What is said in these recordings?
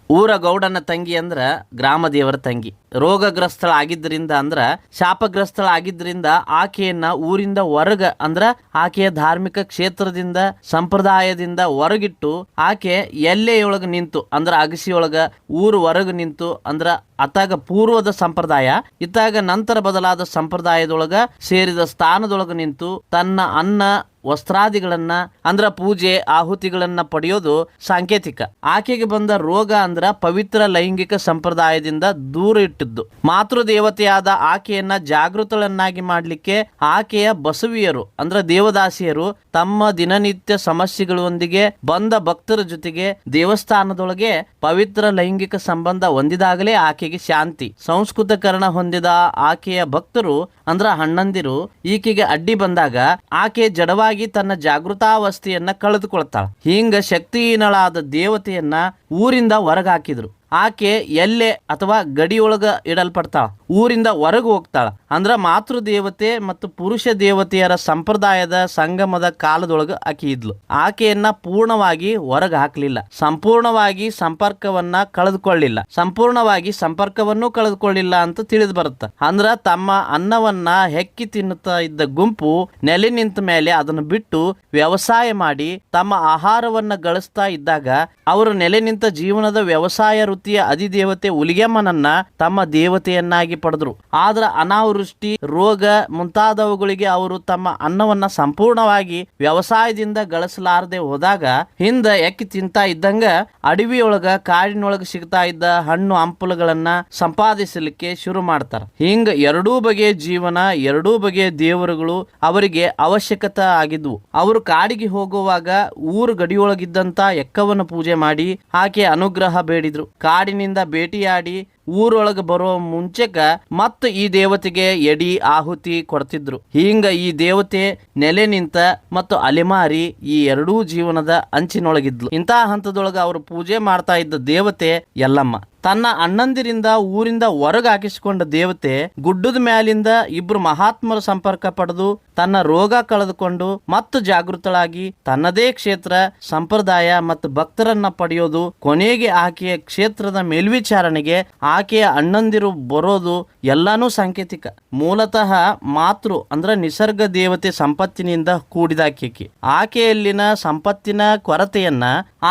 ಊರ ಗೌಡನ ತಂಗಿ ಅಂದ್ರ ಗ್ರಾಮ ದೇವರ ತಂಗಿ. ರೋಗಗ್ರಸ್ತಳಾಗಿದ್ದರಿಂದ ಅಂದ್ರ ಶಾಪಗ್ರಸ್ತಳಾಗಿದ್ದರಿಂದ ಆಕೆಯನ್ನ ಊರಿಂದ ಹೊರಗ ಅಂದ್ರ ಆಕೆಯ ಧಾರ್ಮಿಕ ಕ್ಷೇತ್ರದಿಂದ ಸಂಪ್ರದಾಯದಿಂದ ಹೊರಗಿಟ್ಟು ಆಕೆ ಎಲ್ಲೆಯೊಳಗ ನಿಂತು ಅಂದ್ರ ಅಗಸಿಯೊಳಗ ಊರು ಹೊರಗ ನಿಂತು ಅಂದ್ರ ಅತಾಗ ಪೂರ್ವದ ಸಂಪ್ರದಾಯ ಇತ್ತಾಗ ನಂತರ ಬದಲಾದ ಸಂಪ್ರದಾಯದೊಳಗ ಸೇರಿದ ಸ್ಥಾನದೊಳಗ ನಿಂತು ತನ್ನ ಅನ್ನ ವಸ್ತ್ರಾದಿಗಳನ್ನ ಅಂದ್ರ ಪೂಜೆ ಆಹುತಿಗಳನ್ನ ಪಡೆಯೋದು ಸಾಂಕೇತಿಕ. ಆಕೆಗೆ ಬಂದ ರೋಗ ಅಂದ್ರ ಪವಿತ್ರ ಲೈಂಗಿಕ ಸಂಪ್ರದಾಯದಿಂದ ದೂರ ಇಟ್ಟಿದ್ದು. ಮಾತೃದೇವತೆಯಾದ ಆಕೆಯನ್ನ ಜಾಗೃತಳನ್ನಾಗಿ ಮಾಡ್ಲಿಕ್ಕೆ ಆಕೆಯ ಬಸವಿಯರು ಅಂದ್ರ ದೇವದಾಸಿಯರು ತಮ್ಮ ದಿನನಿತ್ಯ ಸಮಸ್ಯೆಗಳೊಂದಿಗೆ ಬಂದ ಭಕ್ತರ ಜೊತೆಗೆ ದೇವಸ್ಥಾನದೊಳಗೆ ಪವಿತ್ರ ಲೈಂಗಿಕ ಸಂಬಂಧ ಹೊಂದಿದಾಗಲೇ ಆಕೆಗೆ ಶಾಂತಿ. ಸಂಸ್ಕೃತಕರಣ ಹೊಂದಿದ ಆಕೆಯ ಭಕ್ತರು ಅಂದ್ರ ಹಣ್ಣಂದಿರು ಈಕೆಗೆ ಅಡ್ಡಿ ಬಂದಾಗ ಆಕೆ ಜಡವಾಗಿ ತನ್ನ ಜಾಗೃತಾವಸ್ಥೆಯನ್ನ ಕಳೆದುಕೊಳ್ತಾಳ. ಹಿಂಗ ಶಕ್ತಿಹೀನಳಾದ ದೇವತೆಯನ್ನ ಊರಿಂದ ಹೊರಗಾಕಿದ್ರು. ಆಕೆ ಎಲ್ಲೆ ಅಥವಾ ಗಡಿಯೊಳಗ ಇಡಲ್ಪಡ್ತಾಳ, ಊರಿಂದ ಹೊರಗೆ ಹೋಗ್ತಾಳ. ಅಂದ್ರ ಮಾತೃ ದೇವತೆ ಮತ್ತು ಪುರುಷ ದೇವತೆಯರ ಸಂಪ್ರದಾಯದ ಸಂಗಮದ ಕಾಲದೊಳಗ ಆಕೆ ಇದ್ಲು. ಆಕೆಯನ್ನ ಪೂರ್ಣವಾಗಿ ಹೊರಗೆ ಹಾಕ್ಲಿಲ್ಲ, ಸಂಪೂರ್ಣವಾಗಿ ಸಂಪರ್ಕವನ್ನ ಕಳೆದುಕೊಳ್ಳಿಲ್ಲ, ಸಂಪೂರ್ಣವಾಗಿ ಸಂಪರ್ಕವನ್ನು ಕಳೆದುಕೊಳ್ಳಿಲ್ಲ ಅಂತ ತಿಳಿದು ಬರುತ್ತೆ. ಅಂದ್ರ ತಮ್ಮ ಅನ್ನವನ್ನ ಹೆಕ್ಕಿ ತಿನ್ನುತ್ತಾ ಇದ್ದ ಗುಂಪು ನೆಲೆ ನಿಂತ ಮೇಲೆ ಅದನ್ನು ಬಿಟ್ಟು ವ್ಯವಸಾಯ ಮಾಡಿ ತಮ್ಮ ಆಹಾರವನ್ನ ಗಳಿಸ್ತಾ ಇದ್ದಾಗ ಅವರು ನೆಲೆ ನಿಂತ ಜೀವನದ ವ್ಯವಸಾಯ ವೃತ್ತಿಯ ಅಧಿದೇವತೆ ಹುಲಿಗೆಮ್ಮನನ್ನ ತಮ್ಮ ದೇವತೆಯನ್ನಾಗಿ ಪಡೆದ್ರು. ಆದ್ರ ಅನಾವೃಷ್ಟಿ, ರೋಗ ಮುಂತಾದವುಗಳಿಗೆ ಅವರು ತಮ್ಮ ಅನ್ನವನ್ನ ಸಂಪೂರ್ಣವಾಗಿ ವ್ಯವಸಾಯದಿಂದ ಗಳಿಸಲಾರದೆ ಹೋದಾಗ ಹಿಂದ ಎಕ್ಕಿ ತಿಂತಾ ಇದ್ದಂಗ ಅಡವಿಯೊಳಗ ಕಾಡಿನೊಳಗ ಸಿಗ್ತಾ ಇದ್ದ ಹಣ್ಣು ಹಂಪಲುಗಳನ್ನ ಸಂಪಾದಿಸಲಿಕ್ಕೆ ಶುರು ಮಾಡ್ತಾರ. ಹಿಂಗ ಎರಡೂ ಬಗೆಯ ಜೀವನ, ಎರಡೂ ಬಗೆಯ ದೇವರುಗಳು ಅವರಿಗೆ ಅವಶ್ಯಕತೆ ಆಗಿದ್ವು. ಅವರು ಕಾಡಿಗೆ ಹೋಗುವಾಗ ಊರು ಗಡಿಯೊಳಗಿದ್ದಂತ ಎಕ್ಕವನ್ನು ಪೂಜೆ ಮಾಡಿ ಆಕೆ ಅನುಗ್ರಹ ಬೇಡಿದ್ರು. ಕಾಡಿನಿಂದ ಭೇಟಿಯಾಡಿ ಊರೊಳಗೆ ಬರೋ ಮುಂಚೆಕ ಮತ್ತು ಈ ದೇವತೆಗೆ ಎಡಿ ಆಹುತಿ ಕೊಡ್ತಿದ್ರು. ಹಿಂಗ ಈ ದೇವತೆ ನೆಲೆ ನಿಂತ ಮತ್ತು ಅಲೆಮಾರಿ ಈ ಎರಡೂ ಜೀವನದ ಅಂಚಿನೊಳಗಿದ್ಲು. ಇಂತಹ ಹಂತದೊಳಗ ಅವರು ಪೂಜೆ ಮಾಡ್ತಾ ಇದ್ದ ದೇವತೆ ಯಲ್ಲಮ್ಮ. ತನ್ನ ಅಣ್ಣಂದಿರಿಂದ ಊರಿಂದ ಹೊರಗೆ ಹಾಕಿಸಿಕೊಂಡ ದೇವತೆ ಗುಡ್ಡದ ಮ್ಯಾಲಿಂದ ಇಬ್ರು ಮಹಾತ್ಮರ ಸಂಪರ್ಕ ಪಡೆದು ತನ್ನ ರೋಗ ಕಳೆದುಕೊಂಡು ಮತ್ತು ಜಾಗೃತಳಾಗಿ ತನ್ನದೇ ಕ್ಷೇತ್ರ ಸಂಪ್ರದಾಯ ಮತ್ತು ಭಕ್ತರನ್ನ ಪಡೆಯೋದು, ಕೊನೆಗೆ ಆಕೆಯ ಕ್ಷೇತ್ರದ ಮೇಲ್ವಿಚಾರಣೆಗೆ ಆಕೆಯ ಅಣ್ಣಂದಿರು ಬರೋದು ಎಲ್ಲಾನು ಸಾಂಕೇತಿಕ. ಮೂಲತಃ ಮಾತೃ ಅಂದ್ರ ನಿಸರ್ಗ ದೇವತೆ ಸಂಪತ್ತಿನಿಂದ ಕೂಡಿದಾಕಿ. ಆಕೆಯಲ್ಲಿನ ಸಂಪತ್ತಿನ ಕೊರತೆಯನ್ನ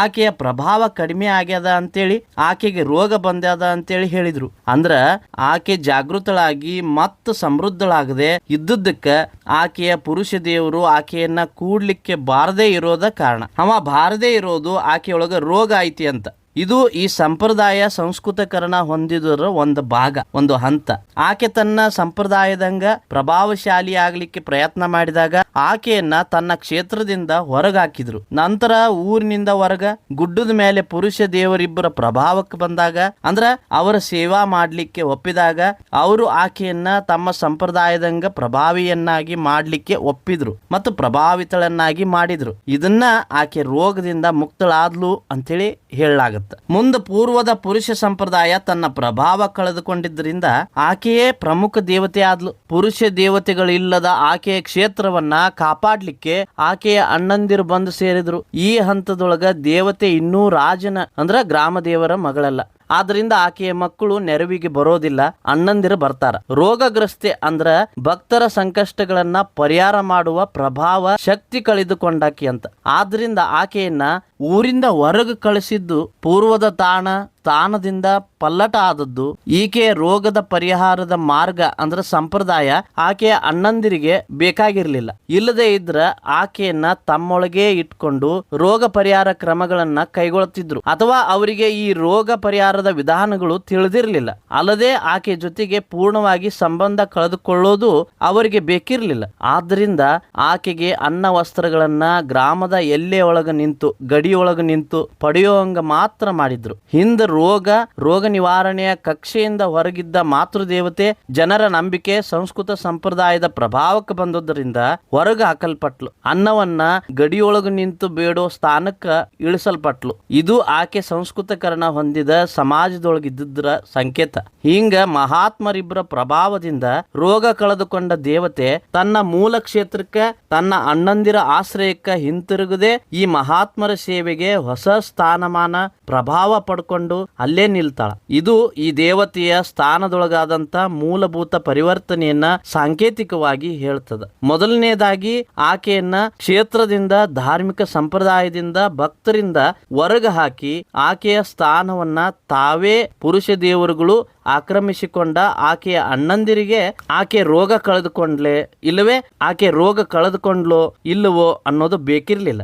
ಆಕೆಯ ಪ್ರಭಾವ ಕಡಿಮೆ ಆಗ್ಯದ ಅಂತೇಳಿ ಆಕೆಗೆ ರೋಗ ಬಂದ್ಯದ ಅಂತೇಳಿ ಹೇಳಿದ್ರು. ಅಂದ್ರ ಆಕೆ ಜಾಗೃತಳಾಗಿ ಮತ್ತು ಸಮೃದ್ಧಳಾಗದೆ ಇದ್ದುದಕ್ಕ ಆಕೆಯ ಪುರುಷ ದೇವರು ಆಕೆಯನ್ನ ಕೂಡ್ಲಿಕ್ಕೆ ಬಾರದೇ ಇರೋದ ಕಾರಣ. ಅವ ಬಾರದೇ ಇರೋದು ಆಕೆಯೊಳಗ ರೋಗ ಐತಿ ಅಂತ. ಇದು ಈ ಸಂಪ್ರದಾಯ ಸಂಸ್ಕೃತಕರಣ ಹೊಂದಿದರ ಒಂದು ಭಾಗ, ಒಂದು ಹಂತ. ಆಕೆ ತನ್ನ ಸಂಪ್ರದಾಯದಂಗ ಪ್ರಭಾವಶಾಲಿ ಆಗ್ಲಿಕ್ಕೆ ಪ್ರಯತ್ನ ಮಾಡಿದಾಗ ಆಕೆಯನ್ನ ತನ್ನ ಕ್ಷೇತ್ರದಿಂದ ಹೊರಗಾಕಿದ್ರು. ನಂತರ ಊರಿನಿಂದ ಹೊರಗ ಗುಡ್ಡದ ಮೇಲೆ ಪುರುಷ ದೇವರಿಬ್ಬರ ಪ್ರಭಾವಕ್ಕೆ ಬಂದಾಗ ಅಂದ್ರ ಅವರ ಸೇವಾ ಮಾಡ್ಲಿಕ್ಕೆ ಒಪ್ಪಿದಾಗ ಅವರು ಆಕೆಯನ್ನ ತಮ್ಮ ಸಂಪ್ರದಾಯದಂಗ ಪ್ರಭಾವಿಯನ್ನಾಗಿ ಮಾಡ್ಲಿಕ್ಕೆ ಒಪ್ಪಿದ್ರು ಮತ್ತು ಪ್ರಭಾವಿತಳನ್ನಾಗಿ ಮಾಡಿದ್ರು. ಇದನ್ನ ಆಕೆ ರೋಗದಿಂದ ಮುಕ್ತಳಾದ್ಲು ಅಂತೇಳಿ ಹೇಳಲಾಗುತ್ತೆ. ಮುಂದೆ ಪೂರ್ವದ ಪುರುಷ ಸಂಪ್ರದಾಯ ತನ್ನ ಪ್ರಭಾವ ಕಳೆದುಕೊಂಡಿದ್ದರಿಂದ ಆಕೆಯೇ ಪ್ರಮುಖ ದೇವತೆ ಆದ್ಲು. ಪುರುಷ ದೇವತೆಗಳಿಲ್ಲದ ಆಕೆಯ ಕ್ಷೇತ್ರವನ್ನ ಕಾಪಾಡ್ಲಿಕ್ಕೆ ಆಕೆಯ ಅಣ್ಣಂದಿರು ಬಂದು ಸೇರಿದ್ರು. ಈ ಹಂತದೊಳಗ ದೇವತೆ ಇನ್ನೂ ರಾಜನ ಅಂದ್ರ ಗ್ರಾಮ ದೇವರ ಮಗಳಲ್ಲ. ಆದ್ರಿಂದ ಆಕೆಯ ಮಕ್ಕಳು ನೆರವಿಗೆ ಬರೋದಿಲ್ಲ, ಅಣ್ಣಂದಿರು ಬರ್ತಾರ. ರೋಗಗ್ರಸ್ತೆ ಅಂದ್ರ ಭಕ್ತರ ಸಂಕಷ್ಟಗಳನ್ನ ಪರಿಹಾರ ಮಾಡುವ ಪ್ರಭಾವ ಶಕ್ತಿ ಕಳೆದುಕೊಂಡಾಕಿ ಅಂತ. ಆದ್ರಿಂದ ಆಕೆಯನ್ನ ಊರಿಂದ ಹೊರಗೆ ಕಳಿಸಿದ್ದು ಪೂರ್ವದ ಸ್ಥಾನದಿಂದ ಪಲ್ಲಟ ಆದದ್ದು. ಈಕೆಯ ರೋಗದ ಪರಿಹಾರದ ಮಾರ್ಗ ಅಂದ್ರ ಸಂಪ್ರದಾಯ ಆಕೆಯ ಅಣ್ಣಂದಿರಿಗೆ ಬೇಕಾಗಿರ್ಲಿಲ್ಲ. ಇಲ್ಲದೆ ಇದ್ರ ಆಕೆಯನ್ನ ತಮ್ಮೊಳಗೆ ಇಟ್ಕೊಂಡು ರೋಗ ಪರಿಹಾರ ಕ್ರಮಗಳನ್ನ ಕೈಗೊಳ್ತಿದ್ರು, ಅಥವಾ ಅವರಿಗೆ ಈ ರೋಗ ಪರಿಹಾರದ ವಿಧಾನಗಳು ತಿಳಿದಿರ್ಲಿಲ್ಲ. ಅಲ್ಲದೆ ಆಕೆ ಜೊತೆಗೆ ಪೂರ್ಣವಾಗಿ ಸಂಬಂಧ ಕಳೆದುಕೊಳ್ಳೋದು ಅವರಿಗೆ ಬೇಕಿರ್ಲಿಲ್ಲ. ಆದ್ರಿಂದ ಆಕೆಗೆ ಅನ್ನ ವಸ್ತ್ರಗಳನ್ನ ಗ್ರಾಮದ ಎಲ್ಲೆಯೊಳಗ ನಿಂತು ಗಡಿಯೊಳಗ ನಿಂತು ಪಡೆಯುವಂಗ ಮಾತ್ರ ಮಾಡಿದ್ರು. ಹಿಂದ ರೋಗ ನಿವಾರಣೆಯ ಕಕ್ಷೆಯಿಂದ ಹೊರಗಿದ್ದ ಮಾತೃದೇವತೆ ಜನರ ನಂಬಿಕೆ ಸಂಸ್ಕೃತ ಸಂಪ್ರದಾಯದ ಪ್ರಭಾವಕ್ಕೆ ಬಂದದ್ದರಿಂದ ಹೊರಗೆ ಹಾಕಲ್ಪಟ್ಲು. ಅನ್ನವನ್ನ ಗಡಿಯೊಳಗ ನಿಂತು ಬೇಡೋ ಸ್ಥಾನಕ್ಕ ಇಳಿಸಲ್ಪಟ್ಲು. ಇದು ಆಕೆ ಸಂಸ್ಕೃತಕರಣ ಹೊಂದಿದ ಸಮಾಜದೊಳಗಿದ್ದುದರ ಸಂಕೇತ. ಹಿಂಗ ಮಹಾತ್ಮರಿಬ್ಬರ ಪ್ರಭಾವದಿಂದ ರೋಗ ಕಳೆದುಕೊಂಡ ದೇವತೆ ತನ್ನ ಮೂಲ ಕ್ಷೇತ್ರಕ್ಕೆ ತನ್ನ ಅಣ್ಣಂದಿರ ಆಶ್ರಯಕ್ಕೆ ಹಿಂತಿರುಗದೆ ಈ ಮಹಾತ್ಮರ ಸೇವೆಗೆ ಹೊಸ ಸ್ಥಾನಮಾನ ಪ್ರಭಾವ ಪಡ್ಕೊಂಡು ಅಲ್ಲೇ ನಿಲ್ತಾಳ. ಇದು ಈ ದೇವತೆಯ ಸ್ಥಾನದೊಳಗಾದಂತ ಮೂಲಭೂತ ಪರಿವರ್ತನೆಯನ್ನ ಸಾಂಕೇತಿಕವಾಗಿ ಹೇಳ್ತದ. ಮೊದಲನೇದಾಗಿ ಆಕೆಯನ್ನ ಕ್ಷೇತ್ರದಿಂದ, ಧಾರ್ಮಿಕ ಸಂಪ್ರದಾಯದಿಂದ, ಭಕ್ತರಿಂದ ಹೊರಗೆ ಹಾಕಿ ಆಕೆಯ ಸ್ಥಾನವನ್ನ ತಾವೇ ಪುರುಷ ದೇವರುಗಳು ಆಕ್ರಮಿಸಿಕೊಂಡ ಆಕೆಯ ಅಣ್ಣಂದಿರಿಗೆ ಆಕೆ ರೋಗ ಕಳೆದುಕೊಂಡ್ಲೆ ಇಲ್ಲವೇ ಆಕೆ ರೋಗ ಕಳೆದುಕೊಂಡ್ಲೋ ಇಲ್ಲವೋ ಅನ್ನೋದು ಬೇಕಿರ್ಲಿಲ್ಲ.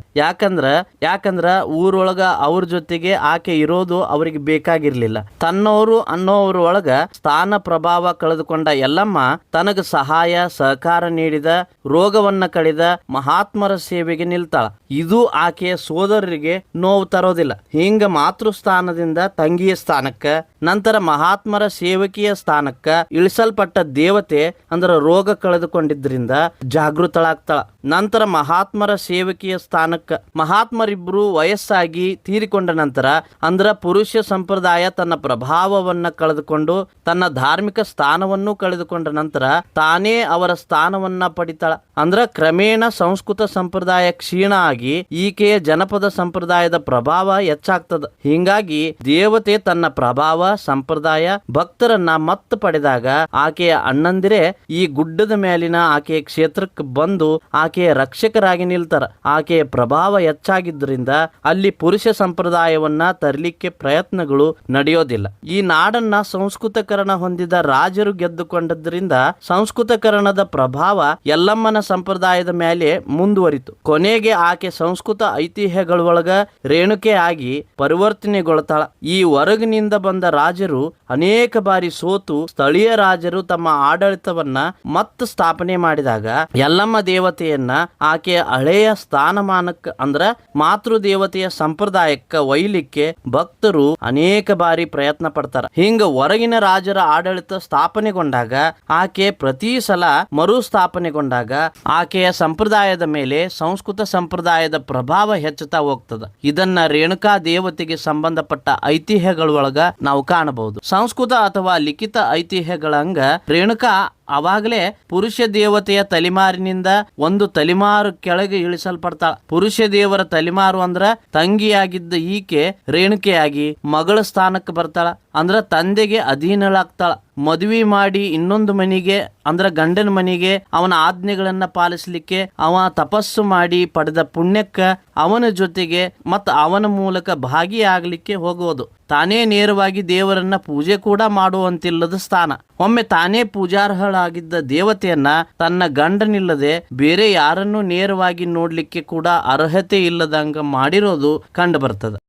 ಯಾಕಂದ್ರ ಊರೊಳಗ ಅವ್ರ ಜೊತೆಗೆ ಆಕೆ ಇರೋದು ಅವರಿಗೆ ಬೇಕಾಗಿರ್ಲಿಲ್ಲ. ತನ್ನವರು ಅನ್ನೋವ್ರ ಒಳಗ ಸ್ಥಾನ ಪ್ರಭಾವ ಕಳೆದುಕೊಂಡ ಎಲ್ಲಮ್ಮ ತನಗ ಸಹಾಯ ಸಹಕಾರ ನೀಡಿದ, ರೋಗವನ್ನ ಕಡಿದ ಮಹಾತ್ಮರ ಸೇವೆಗೆ ನಿಲ್ತಾಳ. ಇದು ಆಕೆಯ ಸೋದರರಿಗೆ ನೋವು ತರೋದಿಲ್ಲ. ಹಿಂಗ ಮಾತೃ ಸ್ಥಾನದಿಂದ ತಂಗಿಯ ಸ್ಥಾನಕ್ಕ, ನಂತರ ಮಹಾತ್ಮರ ಸೇವಕಿಯ ಸ್ಥಾನಕ್ಕ ಇಳಿಸಲ್ಪಟ್ಟ ದೇವತೆ ಅಂದ್ರ ರೋಗ ಕಳೆದುಕೊಂಡಿದ್ರಿಂದ ಜಾಗೃತಳಾಗ್ತಾಳ. ನಂತರ ಮಹಾತ್ಮರ ಸೇವಕಿಯ ಸ್ಥಾನಕ್ಕ, ಮಹಾತ್ಮರಿಬ್ರು ವಯಸ್ಸಾಗಿ ತೀರಿಕೊಂಡ ನಂತರ ಅಂದ್ರ ಪುರುಷ ಸಂಪ್ರದಾಯ ತನ್ನ ಪ್ರಭಾವವನ್ನ ಕಳೆದುಕೊಂಡು ತನ್ನ ಧಾರ್ಮಿಕ ಸ್ಥಾನವನ್ನು ಕಳೆದುಕೊಂಡ ನಂತರ ತಾನೇ ಅವರ ಸ್ಥಾನವನ್ನ ಪಡಿತಾಳ. ಅಂದ್ರ ಕ್ರಮೇಣ ಸಂಸ್ಕೃತ ಸಂಪ್ರದಾಯ ಕ್ಷೀಣ ಆಗಿ ಈಕೆಯ ಜನಪದ ಸಂಪ್ರದಾಯದ ಪ್ರಭಾವ ಹೆಚ್ಚಾಗ್ತದ. ಹಿಂಗಾಗಿ ದೇವತೆ ತನ್ನ ಪ್ರಭಾವ ಸಂಪ್ರದಾಯ ಭಕ್ತರನ್ನ ಮತ್ತ ಪಡೆದಾಗ ಆಕೆಯ ಅಣ್ಣಂದಿರೇ ಈ ಗುಡ್ಡದ ಮೇಲಿನ ಆಕೆಯ ಕ್ಷೇತ್ರಕ್ಕೆ ಬಂದು ಆಕೆಯ ರಕ್ಷಕರಾಗಿ ನಿಲ್ತಾರ. ಆಕೆಯ ಪ್ರಭಾವ ಹೆಚ್ಚಾಗಿದ್ದರಿಂದ ಅಲ್ಲಿ ಪುರುಷ ಸಂಪ್ರದಾಯವನ್ನ ತರಲಿಕ್ಕೆ ಪ್ರಯತ್ನಗಳು ನಡೆಯೋದಿಲ್ಲ. ಈ ನಾಡನ್ನ ಸಂಸ್ಕೃತಕರಣ ಹೊಂದಿದ ರಾಜರು ಗೆದ್ದುಕೊಂಡದ್ರಿಂದ ಸಂಸ್ಕೃತಕರಣದ ಪ್ರಭಾವ ಯಲ್ಲಮ್ಮನ ಸಂಪ್ರದಾಯದ ಮೇಲೆ ಮುಂದುವರಿತು. ಕೊನೆಗೆ ಆಕೆ ಸಂಸ್ಕೃತ ಐತಿಹ್ಯಗಳೊಳಗ ರೇಣುಕೆ ಆಗಿ ಪರಿವರ್ತನೆಗೊಳ್ತಾಳ. ಈ ಹೊರಗಿನಿಂದ ಬಂದ ರಾಜರು ಅನೇಕ ಬಾರಿ ಸೋತು ಸ್ಥಳೀಯ ರಾಜರು ತಮ್ಮ ಆಡಳಿತವನ್ನ ಮತ್ತೆ ಸ್ಥಾಪನೆ ಮಾಡಿದಾಗ ಯಲ್ಲಮ್ಮ ದೇವತೆಯನ್ನ ಆಕೆಯ ಹಳೆಯ ಸ್ಥಾನಮಾನಕ್ಕ ಅಂದ್ರ ಮಾತೃ ದೇವತೆಯ ಸಂಪ್ರದಾಯಕ್ಕ ಒಯ್ಲಿಕ್ಕೆ ಭಕ್ತರು ಅನೇಕ ಬಾರಿ ಪ್ರಯತ್ನ ಪಡ್ತಾರ. ಹಿಂಗ ಹೊರಗಿನ ರಾಜರ ಆಡಳಿತ ಸ್ಥಾಪನೆಗೊಂಡಾಗ ಆಕೆ ಪ್ರತಿ ಸಲ ಮರು ಸ್ಥಾಪನೆಗೊಂಡಾಗ ಆಕೆಯ ಸಂಪ್ರದಾಯದ ಮೇಲೆ ಸಂಸ್ಕೃತ ಸಂಪ್ರದಾಯದ ಪ್ರಭಾವ ಹೆಚ್ಚುತ್ತಾ ಹೋಗ್ತದ. ಇದನ್ನ ರೇಣುಕಾ ದೇವತೆಗೆ ಸಂಬಂಧಪಟ್ಟ ಐತಿಹ್ಯಗಳೊಳಗ ನಾವು ಕಾಣಬಹುದು. ಸಂಸ್ಕೃತ ಅಥವಾ ಲಿಖಿತ ಐತಿಹ್ಯಗಳಂಗ ರೇಣುಕಾ ಅವಾಗಲೇ ಪುರುಷ ದೇವತೆಯ ತಲೆಮಾರಿನಿಂದ ಒಂದು ತಲೆಮಾರು ಕೆಳಗೆ ಇಳಿಸಲ್ಪಡ್ತಾಳ. ಪುರುಷ ದೇವರ ತಲೆಮಾರು ಅಂದ್ರ ತಂಗಿಯಾಗಿದ್ದ ಈಕೆ ರೇಣುಕೆಯಾಗಿ ಮಗಳ ಸ್ಥಾನಕ್ಕೆ ಬರ್ತಾಳ. ಅಂದ್ರ ತಂದೆಗೆ ಅಧೀನಳಾಗ್ತಾಳ. ಮದುವೆ ಮಾಡಿ ಇನ್ನೊಂದು ಮನೆಗೆ ಅಂದ್ರ ಗಂಡನ ಮನೆಗೆ ಅವನ ಆಜ್ಞೆಗಳನ್ನ ಪಾಲಿಸ್ಲಿಕ್ಕೆ ಅವ ತಪಸ್ಸು ಮಾಡಿ ಪಡೆದ ಪುಣ್ಯಕ್ಕ ಅವನ ಜೊತೆಗೆ ಮತ್ತು ಅವನ ಮೂಲಕ ಭಾಗಿಯಾಗಲಿಕ್ಕೆ ಹೋಗೋದು. ತಾನೇ ನೇರವಾಗಿ ದೇವರನ್ನ ಪೂಜೆ ಕೂಡ ಮಾಡುವಂತಿಲ್ಲದ ಸ್ಥಾನ. ಒಮ್ಮೆ ತಾನೇ ಪೂಜಾರ್ಹಳಾಗಿದ್ದ ದೇವತೆಯನ್ನ ತನ್ನ ಗಂಡನಿಲ್ಲದೆ ಬೇರೆ ಯಾರನ್ನು ನೇರವಾಗಿ ನೋಡ್ಲಿಕ್ಕೆ ಕೂಡ ಅರ್ಹತೆ ಇಲ್ಲದಂಗ ಮಾಡಿರೋದು ಕಂಡು ಬರ್ತದ.